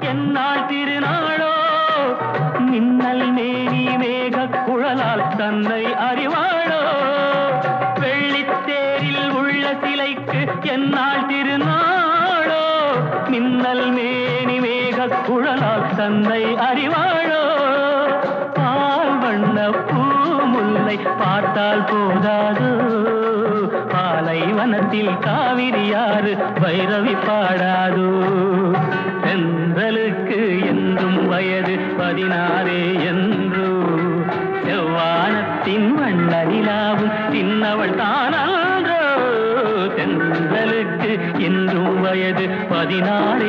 என்னால் திருநாளோ மின்னல் மேனி மேக குழலால் தன்னை அறிவாளோ வெள்ளித்தேரில் உள்ள சிலைக்கு என்னால் திருநாளோ மின்னல் மேனி மேக குழலால் தன்னை அறிவாளோ பால் வண்ண பூ முல்லை பார்த்தால் போதாதோ பாலைவனத்தில் காவிரியாறு பைரவி பாடாதோ தென்றலுக்கு என்றும் வயது 16 என்றோ செவ்வானத்தின் வண்ண நிலாவும் சின்னவள் தானன்றோ தென்றலுக்கு என்றும் வயது 16